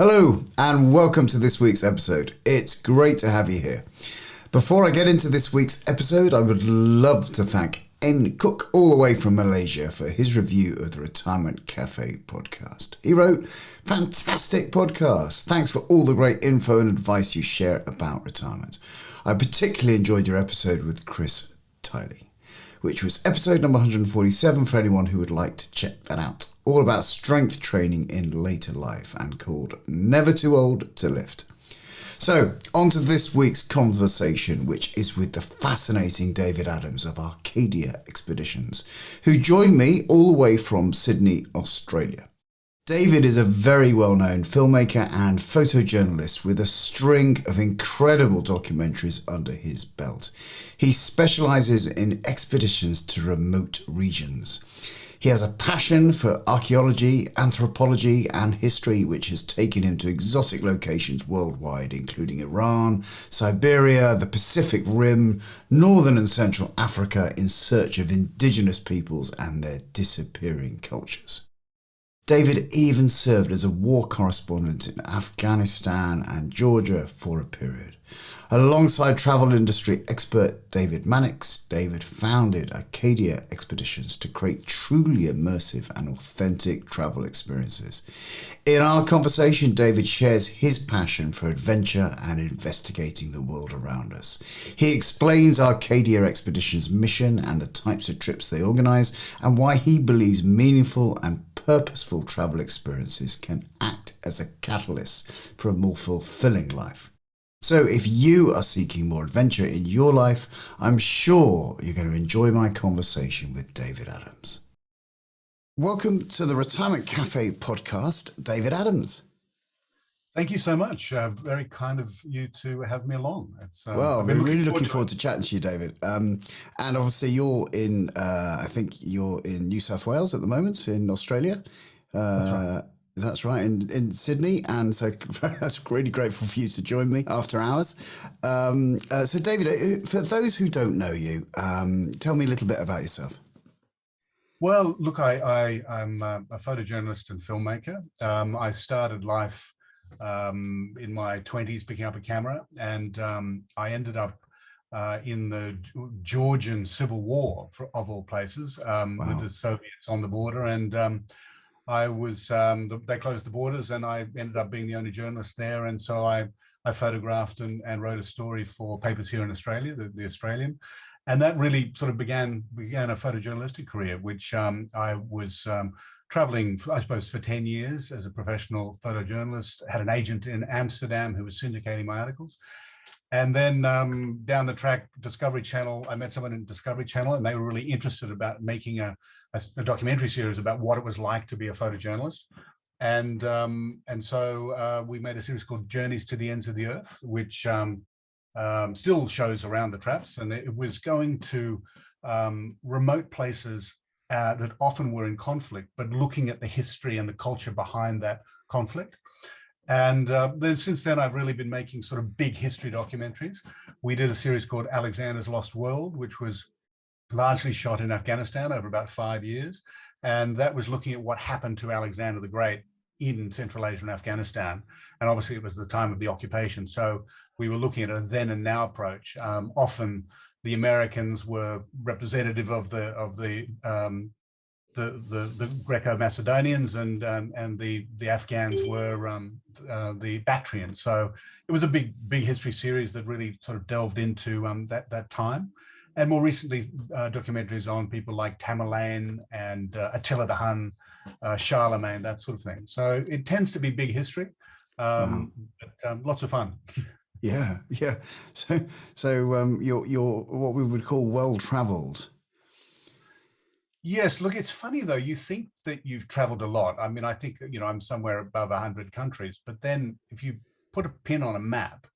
Hello and welcome to this week's episode. It's great to have you here. Before I get into this week's episode, I would love to thank N Cook all the way from Malaysia for his review of the Retirement Cafe podcast. He wrote, "Fantastic podcast. Thanks for all the great info and advice you share about retirement. I particularly enjoyed your episode with Chris Tiley, which was episode number 147 for anyone who would like to check that out. All about strength training in later life and called Never Too Old to Lift." So, on to this week's conversation, which is with the fascinating David Adams of Arcadia Expeditions, who joined me all the way from Sydney, Australia. David is a very well-known filmmaker and photojournalist with a string of incredible documentaries under his belt. He specialises in expeditions to remote regions. He has a passion for archaeology, anthropology and history, which has taken him to exotic locations worldwide, including Iran, Siberia, the Pacific Rim, Northern and Central Africa, in search of indigenous peoples and their disappearing cultures. David even served as a war correspondent in Afghanistan and Georgia for a period. Alongside travel industry expert David Mannix, David founded Arcadia Expeditions to create truly immersive and authentic travel experiences. In our conversation, David shares his passion for adventure and investigating the world around us. He explains Arcadia Expeditions' mission and the types of trips they organise, and why he believes meaningful and purposeful travel experiences can act as a catalyst for a more fulfilling life. So if you are seeking more adventure in your life, I'm sure you're going to enjoy my conversation with David Adams. Welcome to the Retirement Cafe podcast, David Adams. Thank you so much. Very kind of you to have me along. Well, we're really looking forward to chatting to you, David. And obviously you're in, I think you're in New South Wales at the moment, in Australia. That's right. That's right, in Sydney, and so that's really grateful for you to join me after hours. So David, for those who don't know you, tell me a little bit about yourself. Well, look, I'm a photojournalist and filmmaker. I started life in my 20s picking up a camera, and I ended up in the Georgian Civil War, of all places, Wow. with the Soviets on the border, and I was, they closed the borders, and I ended up being the only journalist there. And so I photographed and wrote a story for papers here in Australia, the Australian. And that really sort of began a photojournalistic career, which I was traveling, I suppose, for 10 years as a professional photojournalist. Had an agent in Amsterdam who was syndicating my articles. And then down the track, Discovery Channel, I met someone in Discovery Channel, and they were really interested about making a documentary series about what it was like to be a photojournalist. And so we made a series called Journeys to the Ends of the Earth, which still shows around the traps. And it was going to remote places that often were in conflict, but looking at the history and the culture behind that conflict. And then since then, I've really been making sort of big history documentaries. We did a series called Alexander's Lost World, which was largely shot in Afghanistan over about 5 years. And that was looking at what happened to Alexander the Great in Central Asia and Afghanistan. And obviously it was the time of the occupation. So we were looking at a then and now approach. Often the Americans were representative of the Greco-Macedonians, and the Afghans were the Bactrians. So it was a big history series that really sort of delved into that time. And more recently, documentaries on people like Tamerlane and Attila the Hun, Charlemagne, that sort of thing. So it tends to be big history, Wow. but lots of fun. Yeah. So you're what we would call well-traveled. Yes, look, it's funny though. You think that you've traveled a lot. I mean, I think, I'm somewhere above 100 countries, but then if you put a pin on a map,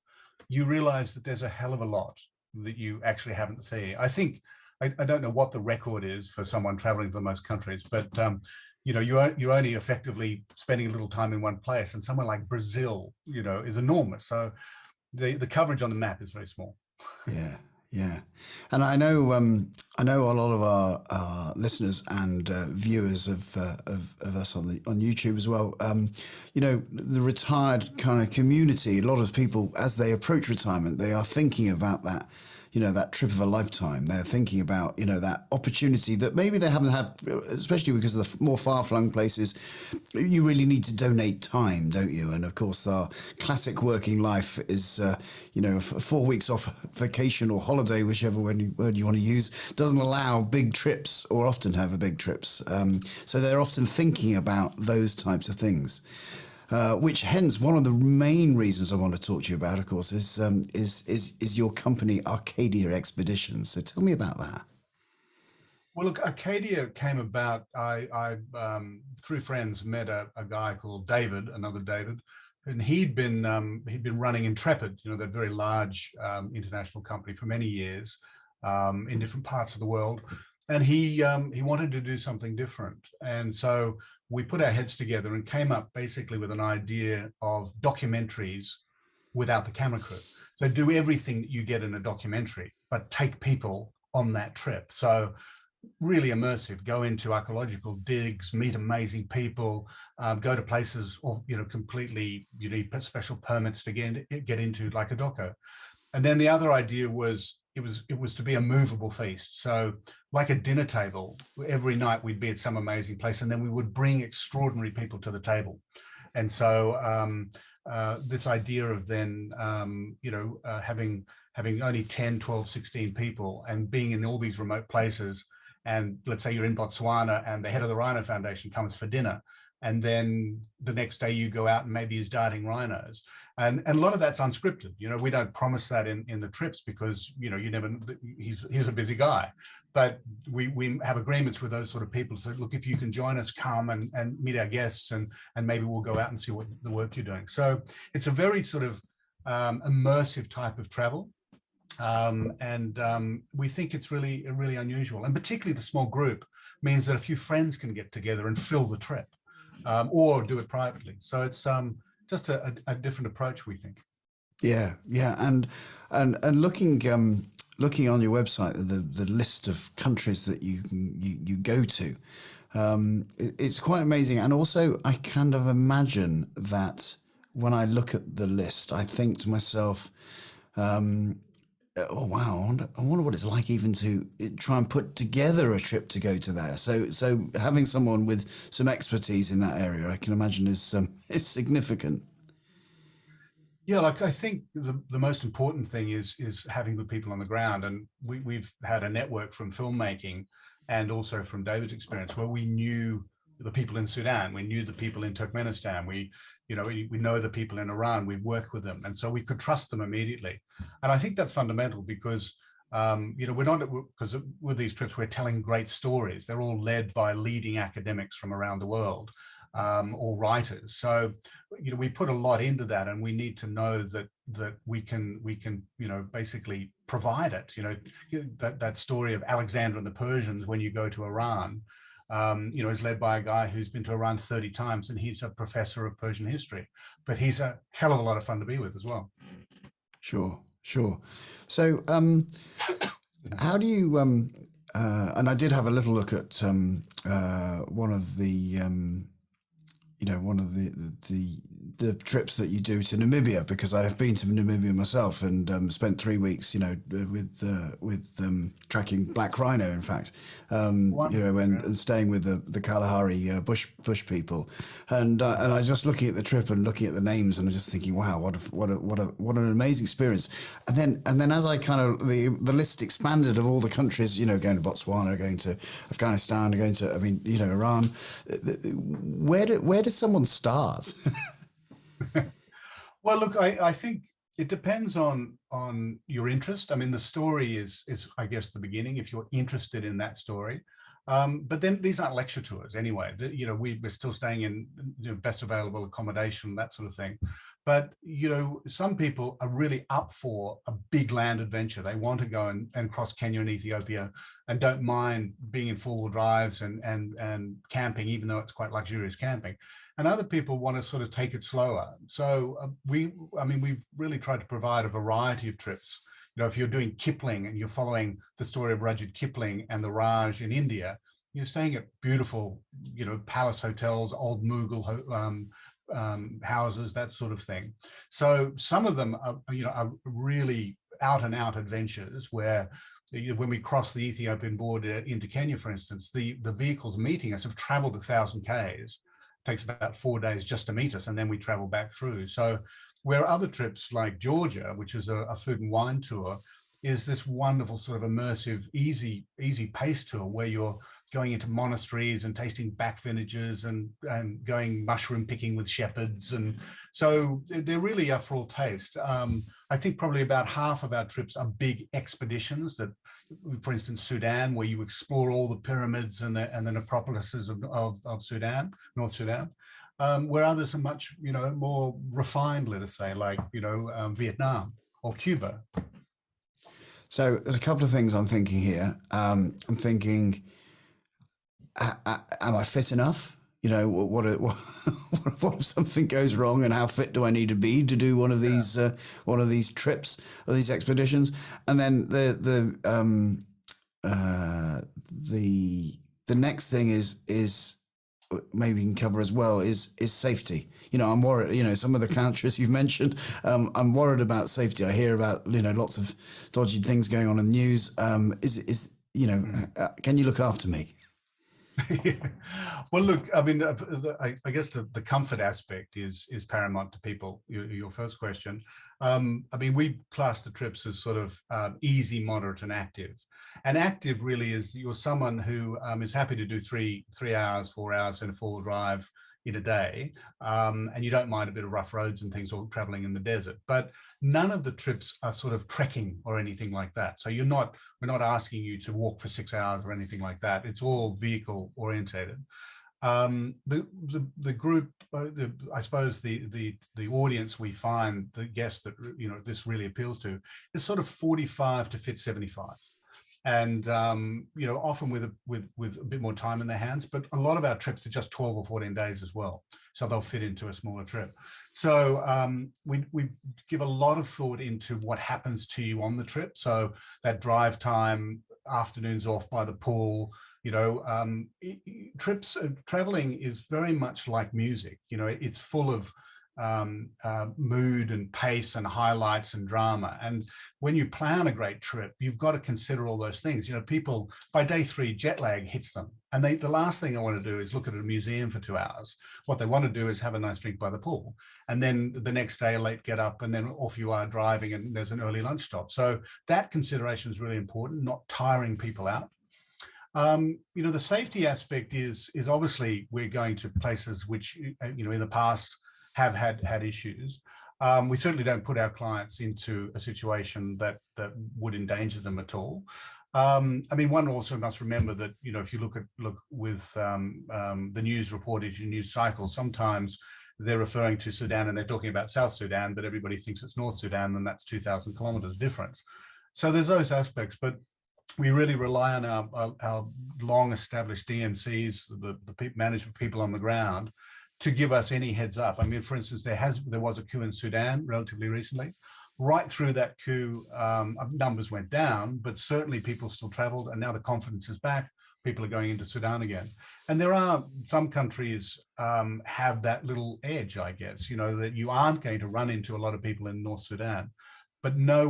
you realize that there's a hell of a lot that you actually haven't seen. I think, I don't know what the record is for someone traveling to the most countries, but you're only effectively spending a little time in one place, and somewhere like Brazil, is enormous. So the coverage on the map is very small. Yeah. Yeah, and I know a lot of our listeners and viewers of us on YouTube as well. You know, the retired kind of community. A lot of people, as they approach retirement, they are thinking about that. You know, that trip of a lifetime. They're thinking about, you know, that opportunity that maybe they haven't had, especially because of the more far-flung places. You really need to donate time, don't you? And of course, our classic working life is, you know, 4 weeks off vacation or holiday, whichever word you want to use, doesn't allow big trips or often have big trips. So they're often thinking about those types of things. Which hence one of the main reasons I want to talk to you about, of course, is your company Arcadia Expeditions. So tell me about that. Well, look, Arcadia came about. I through friends met a guy called David, another David, and he'd been running Intrepid, you know, that very large international company for many years in different parts of the world, and he wanted to do something different, and so we put our heads together and came up basically with an idea of documentaries without the camera crew. So do everything that you get in a documentary, but take people on that trip. So really immersive, go into archaeological digs, meet amazing people, go to places of, you know, completely, you need special permits to get into, like a doco. And then the other idea was it was to be a movable feast. So like a dinner table, every night we'd be at some amazing place, and then we would bring extraordinary people to the table. And so this idea of then, having only 10, 12, 16 people and being in all these remote places, and let's say you're in Botswana and the head of the Rhino Foundation comes for dinner, and then the next day you go out and maybe he's darting rhinos. And a lot of that's unscripted. You know, we don't promise that in the trips because, you know, you never, he's a busy guy. But we have agreements with those sort of people. So look, if you can join us, come and meet our guests, and maybe we'll go out and see what the work you're doing. So it's a very sort of immersive type of travel. We think it's really unusual, and particularly the small group means that a few friends can get together and fill the trip, or do it privately. So it's just a different approach, we think. Yeah, yeah, and looking on your website, the list of countries that you go to, it's quite amazing. And also, I kind of imagine that when I look at the list, I think to myself, oh wow, I wonder what it's like even to try and put together a trip to go to there. So having someone with some expertise in that area, I can imagine is significant. Yeah, like I think the most important thing is having the people on the ground, and we've had a network from filmmaking and also from David's experience where we knew the people in Sudan, we knew the people in Turkmenistan, we know the people in Iran, we've worked with them, and so we could trust them immediately. And I think that's fundamental because we're not, because with these trips we're telling great stories. They're all led by leading academics from around the world, or writers. So we put a lot into that, and we need to know that we can basically provide it. That story of Alexander and the Persians when you go to Iran, is led by a guy who's been to Iran 30 times, and he's a professor of Persian history, but he's a hell of a lot of fun to be with as well. Sure. So how do you and I did have a little look at one of the the trips that you do to Namibia, because I have been to Namibia myself and spent 3 weeks, with tracking black rhino, in fact, and staying with the Kalahari bush people, and I was just looking at the trip and looking at the names, and I'm just thinking, wow, what an amazing experience. And then as I kind of the list expanded of all the countries, going to Botswana, going to Afghanistan, going to Iran. Where does someone start? Well, look, I think it depends on your interest. I mean, the story is I guess the beginning, if you're interested in that story. But then these aren't lecture tours anyway. We're still staying in best available accommodation, that sort of thing. But some people are really up for a big land adventure. They want to go and cross Kenya and Ethiopia, and don't mind being in four-wheel drives and camping, even though it's quite luxurious camping. And other people want to sort of take it slower. So we've really tried to provide a variety of trips, if you're doing Kipling and you're following the story of Rudyard Kipling and the Raj in India, you're staying at beautiful, palace hotels, old Mughal houses, that sort of thing. So some of them are really out and out adventures where, when we cross the Ethiopian border into Kenya, for instance, the vehicles meeting us have traveled 1,000 Ks. It takes about 4 days just to meet us, and then we travel back through. So where other trips like Georgia, which is a food and wine tour, is this wonderful sort of immersive, easy pace tour where you're going into monasteries and tasting back vintages and going mushroom picking with shepherds. And so they really are for all taste. I think probably about half of our trips are big expeditions that, for instance, Sudan, where you explore all the pyramids and the necropolises of Sudan, North Sudan. Where others are much, more refined, let us say, like, Vietnam or Cuba. So there's a couple of things I'm thinking here. I'm thinking, am I fit enough? What if something goes wrong, and how fit do I need to be to do one of these trips or these expeditions? And then the next thing is maybe you can cover as well is safety. I'm worried, some of the countries you've mentioned, I'm worried about safety. I hear about, lots of dodgy things going on in the news. Can you look after me? Well, look, I mean, I guess the comfort aspect is paramount to people. Your first question. I mean, we class the trips as sort of easy, moderate, and active. And active really is you're someone who is happy to do 3 hours, 4 hours in a 4-wheel drive in a day, and you don't mind a bit of rough roads and things, or traveling in the desert. But none of the trips are sort of trekking or anything like that. So we're not asking you to walk for 6 hours or anything like that. It's all vehicle orientated. The group, I suppose the audience we find, the guests that this really appeals to, is sort of 45 to fit 75. And often with a bit more time in their hands, but a lot of our trips are just 12 or 14 days as well, so they'll fit into a smaller trip. So we give a lot of thought into what happens to you on the trip. So that drive time, afternoons off by the pool, traveling is very much like music. It's full of mood and pace and highlights and drama. And when you plan a great trip, you've got to consider all those things. People by day 3, jet lag hits them, and the last thing they want to do is look at a museum for 2 hours. What they want to do is have a nice drink by the pool, and then the next day late get up, and then off you are driving, and there's an early lunch stop. So that consideration is really important, not tiring people out. The safety aspect is obviously we're going to places which in the past have had issues. We certainly don't put our clients into a situation that would endanger them at all. I mean, one also must remember that if you look with the news reportage and news cycles, sometimes they're referring to Sudan and they're talking about South Sudan, but everybody thinks it's North Sudan, and that's 2,000 kilometers difference. So there's those aspects, but we really rely on our long-established DMCs, the management people on the ground, to give us any heads up. I mean, for instance, there was a coup in Sudan relatively recently. Right through that coup, numbers went down, but certainly people still traveled, and now the confidence is back. People are going into Sudan again. And there are some countries have that little edge, I guess, that you aren't going to run into a lot of people in North Sudan, but no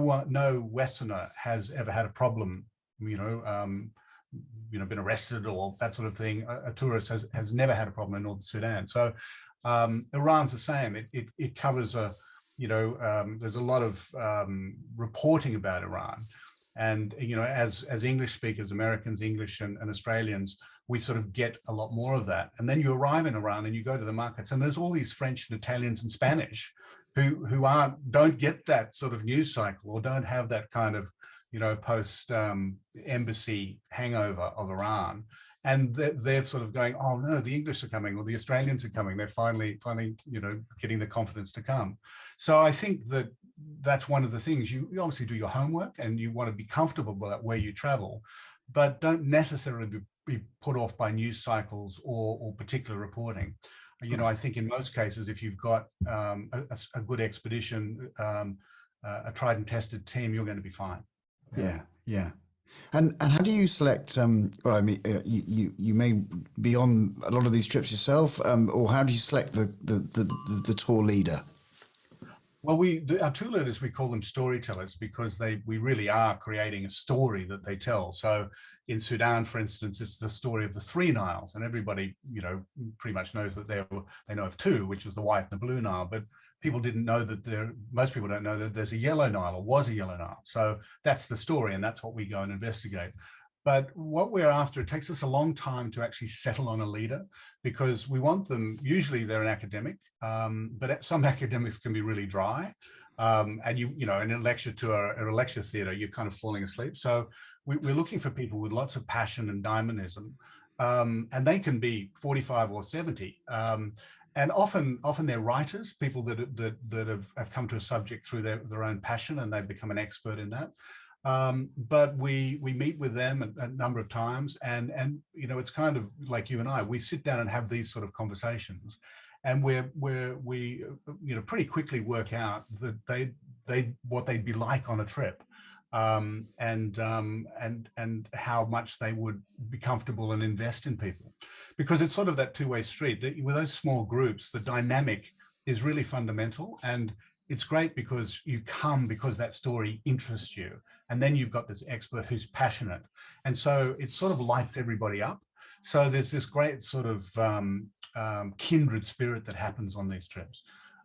Westerner has ever had a problem, been arrested or that sort of thing. A tourist has never had a problem in North Sudan. So Iran's the same. It covers there's a lot of reporting about Iran, and as English speakers, Americans, English and Australians, we sort of get a lot more of that. And then you arrive in Iran and you go to the markets, and there's all these French and Italians and Spanish who don't get that sort of news cycle, or don't have that kind of post embassy hangover of Iran, and they're sort of going, oh no, the English are coming, or the Australians are coming. They're finally getting the confidence to come. So I think that's one of the things. You obviously do your homework, and you want to be comfortable about where you travel, but don't necessarily be put off by news cycles or particular reporting. I think in most cases, if you've got a good expedition, a tried and tested team, you're going to be fine. Yeah, yeah. And how do you select? Well, I mean, you may be on a lot of these trips yourself, or how do you select the tour leader? Well, our tour leaders, we call them storytellers because we really are creating a story that they tell. So in Sudan, for instance, it's the story of the three Niles, and everybody, pretty much knows that they know of two, which is the White and the Blue Nile, but people didn't know that most people don't know that there's a Yellow Nile or was a Yellow Nile. So that's the story, and that's what we go and investigate. But what we're after, it takes us a long time to actually settle on a leader because we want them, usually they're an academic, but some academics can be really dry. And in a lecture tour or a lecture theatre, you're kind of falling asleep. So we're looking for people with lots of passion and dynamism. And they can be 45 or 70. And often they're writers, people that have come to a subject through their own passion, and they've become an expert in that. But we meet with them a number of times, and it's kind of like you and I. We sit down and have these sort of conversations, and we pretty quickly work out that what they'd be like on a trip, and how much they would be comfortable and invest in people, because it's sort of that two-way street. With those small groups, the dynamic is really fundamental, and it's great because you come because that story interests you, and then you've got this expert who's passionate, and so it sort of lights everybody up. So there's this great sort of kindred spirit that happens on these trips.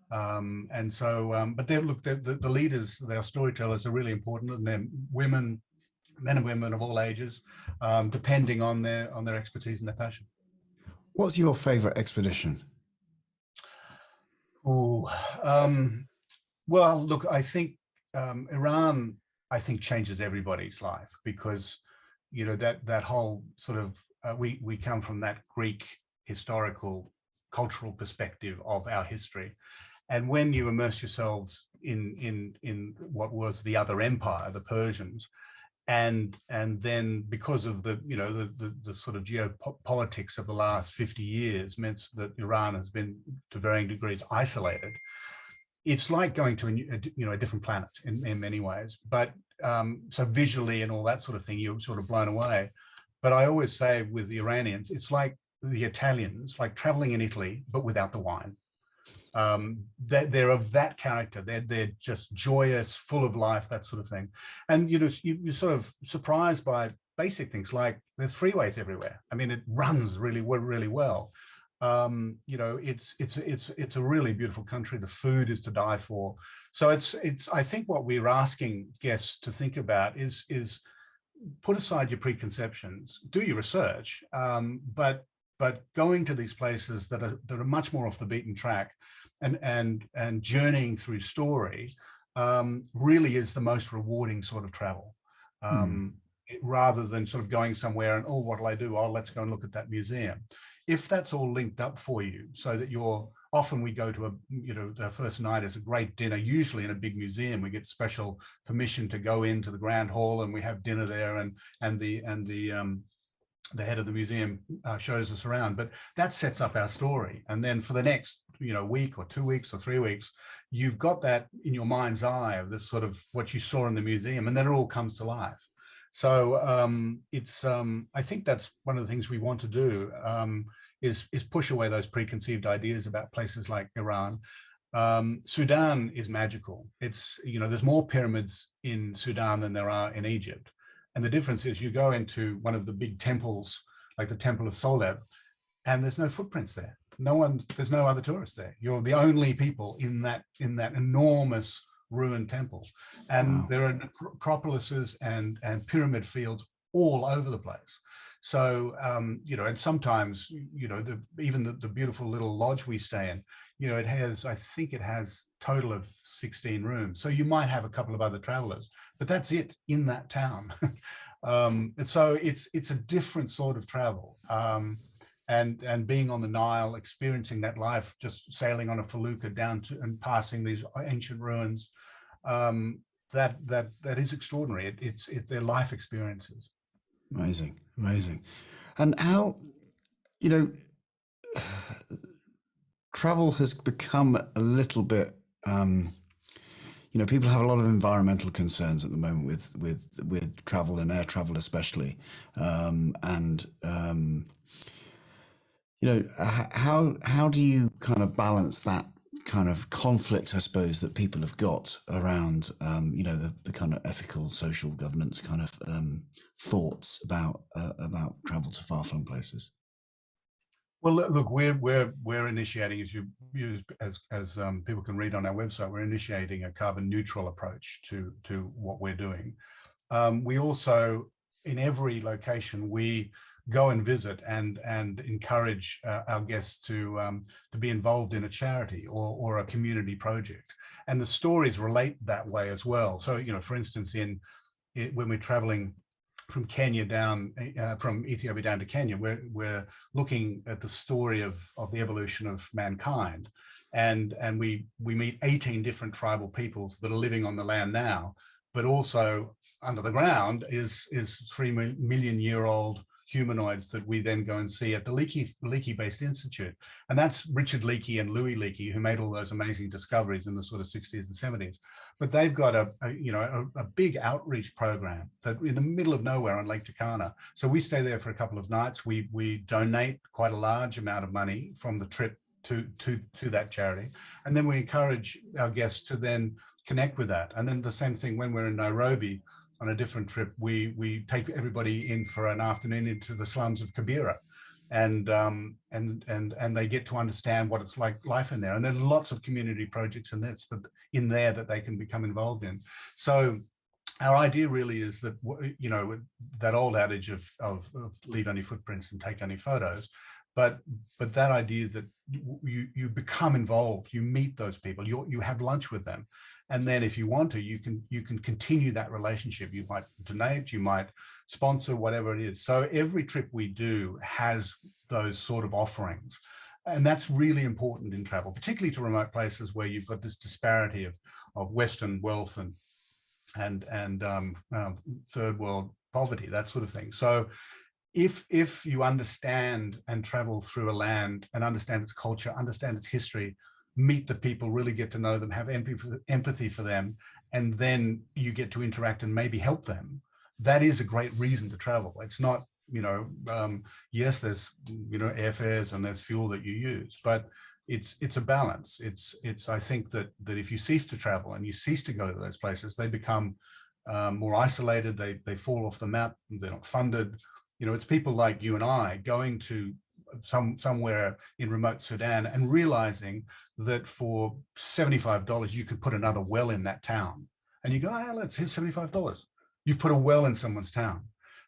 But the leaders, their storytellers are really important, and they're men and women of all ages, depending on their expertise and their passion. What's your favorite expedition? Well, look, I think Iran, changes everybody's life because, that whole sort of, we come from that Greek historical, cultural perspective of our history. And when you immerse yourselves in what was the other empire, the Persians, and then because of the sort of geopolitics of the last 50 years meant that Iran has been to varying degrees isolated. It's like going to a different planet in many ways, but so visually and all that sort of thing, you're sort of blown away. But I always say with the Iranians, it's like the Italians, like traveling in Italy, but without the wine. They're of that character. They're just joyous, full of life, that sort of thing. And you're sort of surprised by basic things like there's freeways everywhere. I mean, it runs really well. It's a really beautiful country. The food is to die for. So I think what we're asking guests to think about is put aside your preconceptions, do your research, but going to these places that are much more off the beaten track, and journeying through story really is the most rewarding sort of travel. Rather than sort of going somewhere and, what'll I do? Let's go and look at that museum. If that's all linked up for you, so that often we go to the first night is a great dinner, usually in a big museum. We get special permission to go into the grand hall, and we have dinner there, and the head of the museum shows us around. But that sets up our story, and then for the next week or 2 weeks or 3 weeks, you've got that in your mind's eye of this sort of what you saw in the museum, and then it all comes to life. So I think that's one of the things we want to do, is push away those preconceived ideas about places like Iran. Sudan is magical. It's, there's more pyramids in Sudan than there are in Egypt. And the difference is you go into one of the big temples, like the Temple of Soleb, and there's no footprints there. There's no other tourists there. You're the only people in that enormous ruined temple, and there are necropolises and pyramid fields all over the place. So and sometimes even the beautiful little lodge we stay in, I think it has total of 16 rooms. So you might have a couple of other travelers, but that's it in that town. And so it's a different sort of travel. And being on the Nile, experiencing that life, just sailing on a felucca down to and passing these ancient ruins, that is extraordinary. It's their life experiences. Amazing. And how, travel has become a little bit, people have a lot of environmental concerns at the moment with travel and air travel especially, and how do you kind of balance that kind of conflict, I suppose, that people have got around, the kind of ethical, social governance kind of thoughts about travel to far-flung places? Well, look, we're initiating, as people can read on our website, we're initiating a carbon neutral approach to what we're doing. We also, in every location, we go and visit and encourage our guests to be involved in a charity or a community project, and the stories relate that way as well. So, for instance, when we're traveling from Kenya down, from Ethiopia down to Kenya, we're looking at the story of the evolution of mankind, and we meet 18 different tribal peoples that are living on the land now, but also under the ground is 3 million-year-old humanoids that we then go and see at the Leakey-based institute. And that's Richard Leakey and Louis Leakey, who made all those amazing discoveries in the sort of 60s and 70s. But they've got a big outreach program that in the middle of nowhere on Lake Turkana. So we stay there for a couple of nights. We donate quite a large amount of money from the trip to that charity. And then we encourage our guests to then connect with that. And then the same thing when we're in Nairobi, on a different trip, we take everybody in for an afternoon into the slums of Kibera, and they get to understand what it's like life in there. And there are lots of community projects in there that they can become involved in. So our idea really is that, that old adage of leave only footprints and take only photos, but that idea that you become involved, you meet those people, you have lunch with them. And then if you want to, you can continue that relationship. You might donate, you might sponsor, whatever it is. So every trip we do has those sort of offerings. And that's really important in travel, particularly to remote places where you've got this disparity of Western wealth and third world poverty, that sort of thing. So if you understand and travel through a land and understand its culture, understand its history, meet the people, really get to know them, have empathy for them, and then you get to interact and maybe help them, that is a great reason to travel. It's not, yes, there's, airfares and there's fuel that you use, but it's a balance. It's I think that if you cease to travel and you cease to go to those places, they become more isolated, they fall off the map, they're not funded. It's people like you and I going to somewhere in remote Sudan and realizing that for $75 you could put another well in that town, and you go, here's $75. You've put a well in someone's town.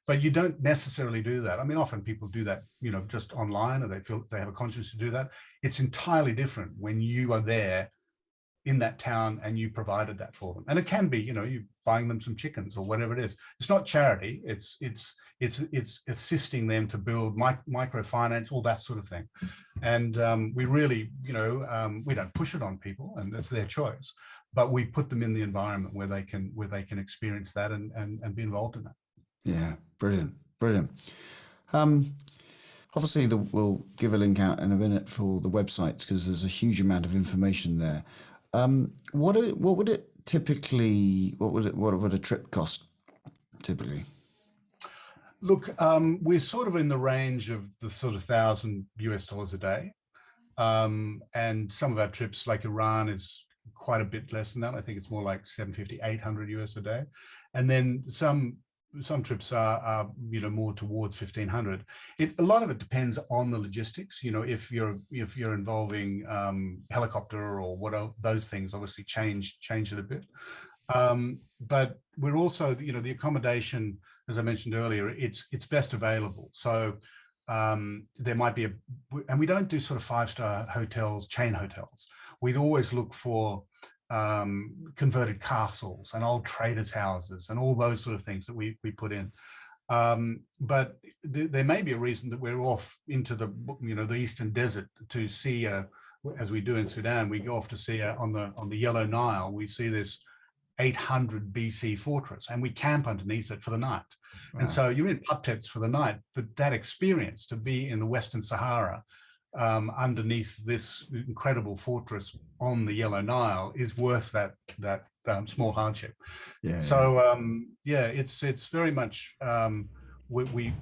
But you don't necessarily do that. I mean, often people do that, just online, or they feel they have a conscience to do that. It's entirely different when you are there in that town and you provided that for them. And it can be, you buying them some chickens or whatever it is. It's not charity. It's assisting them to build microfinance, all that sort of thing. And we really, we don't push it on people, and it's their choice. But we put them in the environment where they can experience that and be involved in that. Yeah, brilliant. Obviously, we'll give a link out in a minute for the websites because there's a huge amount of information there. What would a trip cost typically? Look, we're sort of in the range of the sort of $1,000 a day. And some of our trips, like Iran, is quite a bit less than that. I think it's more like $750, $800 a day. And then some trips are more towards 1,500. A lot of it depends on the logistics. If you're involving helicopter or those things obviously change it a bit. But we're also, the accommodation, as I mentioned earlier, it's best available. So there might be and we don't do sort of 5-star hotels, chain hotels. We'd always look for converted castles and old traders' houses and all those sort of things that we put in. But there may be a reason that we're off into the eastern desert to see, as we do in Sudan, we go off to see on the Yellow Nile. We see this 800 BC fortress, and we camp underneath it for the night. Wow. And so you're in pup tents for the night, but that experience to be in the Western Sahara underneath this incredible fortress on the Yellow Nile is worth that small hardship. Yeah. So it's very much we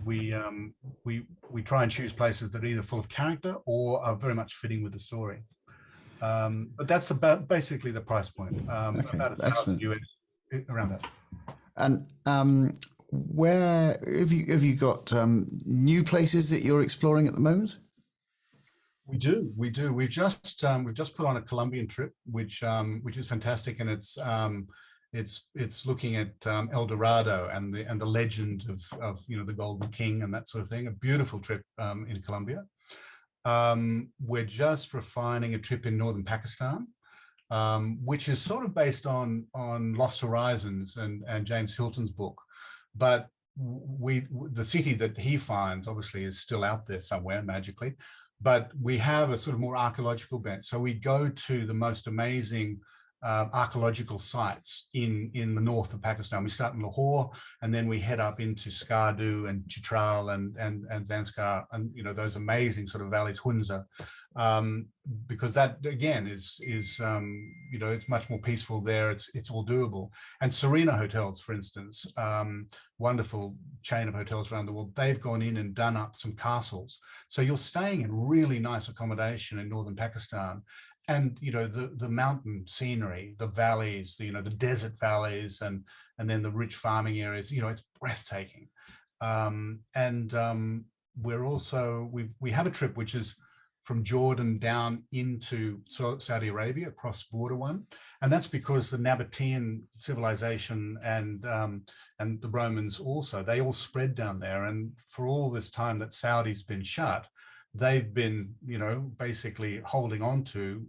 try and choose places that are either full of character or are very much fitting with the story. But that's about basically the price point. Okay, about excellent. $1,000 around that. And where have you got new places that you're exploring at the moment? We do. We've just put on a Colombian trip, which is fantastic, and it's looking at El Dorado and the legend of the Golden King and that sort of thing. A beautiful trip in Colombia. We're just refining a trip in northern Pakistan, which is sort of based on Lost Horizons and James Hilton's book, but the city that he finds obviously is still out there somewhere magically. But we have a sort of more archaeological bent. So we go to the most amazing archaeological sites in the north of Pakistan. We start in Lahore, and then we head up into Skardu and Chitral and Zanskar, and those amazing sort of valleys, Hunza, because that again is it's much more peaceful there. It's all doable. And Serena Hotels, for instance, wonderful chain of hotels around the world, they've gone in and done up some castles. So you're staying in really nice accommodation in northern Pakistan. And the mountain scenery, the valleys, the desert valleys, and then the rich farming areas. It's breathtaking. We're also we have a trip which is from Jordan down into Saudi Arabia, a cross-border one, and that's because the Nabatean civilization and the Romans also, they all spread down there. And for all this time that Saudi's been shut, they've been, basically holding on to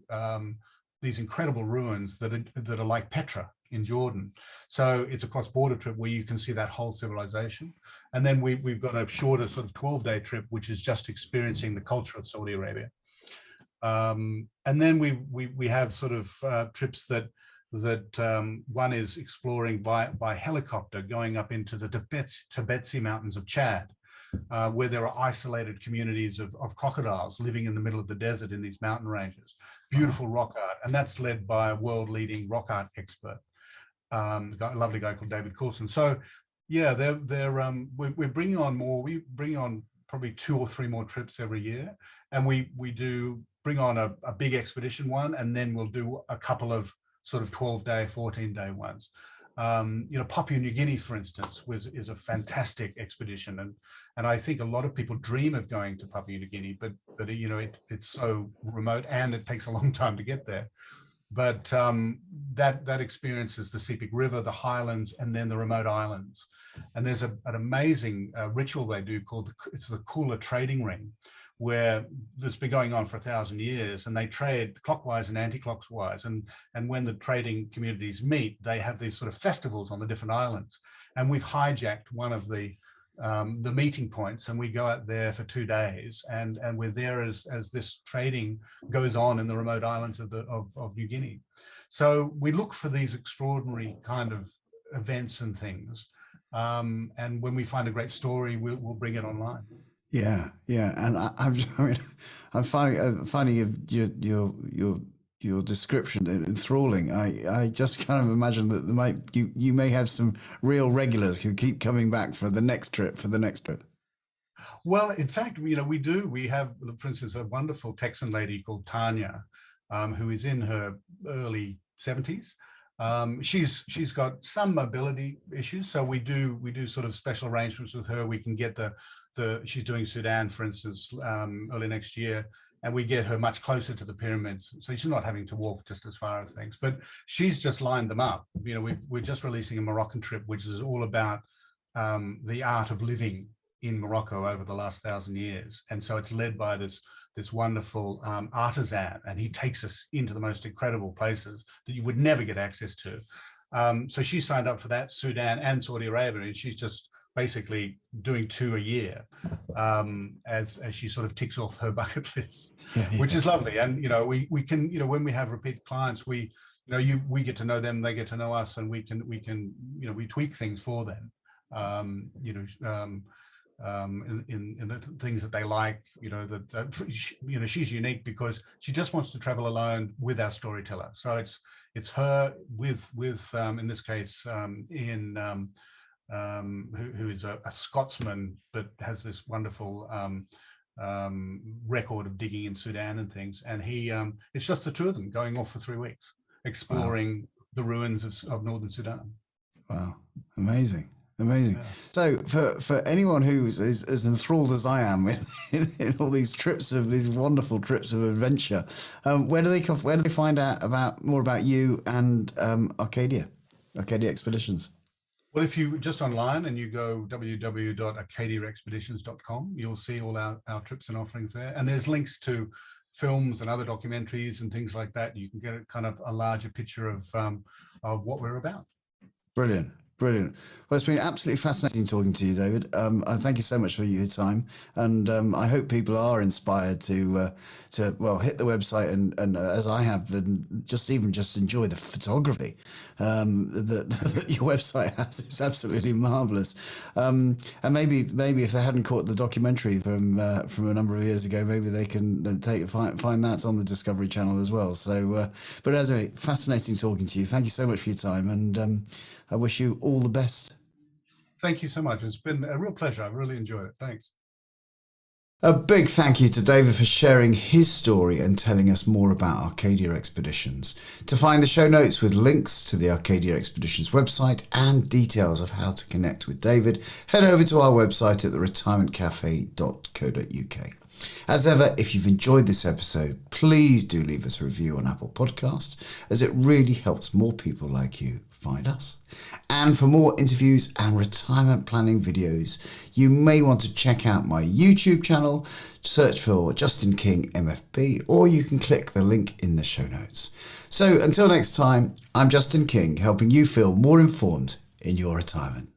these incredible ruins that are like Petra in Jordan. So it's a cross-border trip where you can see that whole civilization. And then we've got a shorter sort of 12-day trip, which is just experiencing the culture of Saudi Arabia. And then we have sort of trips that one is exploring by helicopter, going up into the Tibetsi Mountains of Chad. Where there are isolated communities of crocodiles living in the middle of the desert in these mountain ranges. Beautiful rock art, and that's led by a world-leading rock art expert, a lovely guy called David Coulson. So, yeah, we're bringing on more. We bring on probably 2 or 3 more trips every year, and we do bring on a big expedition one, and then we'll do a couple of sort of 12-day, 14-day ones. Papua New Guinea, for instance, is a fantastic expedition, and I think a lot of people dream of going to Papua New Guinea, but it's so remote and it takes a long time to get there. But that experience is the Sepik River, the highlands, and then the remote islands. And there's an amazing ritual they do called it's the Kula Trading Ring, where that's been going on for 1,000 years, and they trade clockwise and anti-clockwise. And when the trading communities meet, they have these sort of festivals on the different islands. And we've hijacked one of the meeting points, and we go out there for 2 days, and we're there as this trading goes on in the remote islands of New Guinea. So we look for these extraordinary kind of events and things. And when we find a great story, we'll bring it online. Yeah, and I'm finding your description enthralling. I just kind of imagine that you may have some real regulars who keep coming back for the next trip. Well, in fact, we do. We have, for instance, a wonderful Texan lady called Tanya, who is in her early 70s. She's got some mobility issues, so we do sort of special arrangements with her. We can get she's doing Sudan, for instance, early next year, and we get her much closer to the pyramids, so she's not having to walk just as far as things. But she's just lined them up. We're just releasing a Moroccan trip, which is all about the art of living in Morocco over the last 1,000 years, and so it's led by this wonderful artisan, and he takes us into the most incredible places that you would never get access to. So she signed up for that, Sudan and Saudi Arabia, and she's just basically doing 2 a year as she sort of ticks off her bucket list, which is lovely. And we can when we have repeat clients, we get to know them, they get to know us, and we tweak things for them. in the things that they like. She's unique because she just wants to travel alone with our storyteller. So it's her with in this case Ian, who is a Scotsman but has this wonderful record of digging in Sudan and things, and it's just the two of them going off for 3 weeks exploring the ruins of northern Sudan. Wow, amazing. Yeah. So for anyone who is as enthralled as I am in all these wonderful trips of adventure, where do they find out more about you and Arcadia Expeditions? Well, if you just online and you go www.arcadiaexpeditions.com, you'll see all our trips and offerings there. And there's links to films and other documentaries and things like that. You can get a larger picture of what we're about. Brilliant. Well, it's been absolutely fascinating talking to you, David. Thank you so much for your time, and I hope people are inspired to hit the website and as I have, and just enjoy the photography that your website has. It's absolutely marvelous. And maybe if they hadn't caught the documentary from a number of years ago, maybe they can find that on the Discovery Channel as well. So, but anyway, fascinating talking to you. Thank you so much for your time, and I wish you all the best. Thank you so much. It's been a real pleasure. I really enjoyed it. Thanks. A big thank you to David for sharing his story and telling us more about Arcadia Expeditions. To find the show notes with links to the Arcadia Expeditions website and details of how to connect with David, head over to our website at theretirementcafe.co.uk. As ever, if you've enjoyed this episode, please do leave us a review on Apple Podcasts, as it really helps more people like you find us. And for more interviews and retirement planning videos, you may want to check out my YouTube channel, search for Justin King MFP, or you can click the link in the show notes. So until next time, I'm Justin King, helping you feel more informed in your retirement.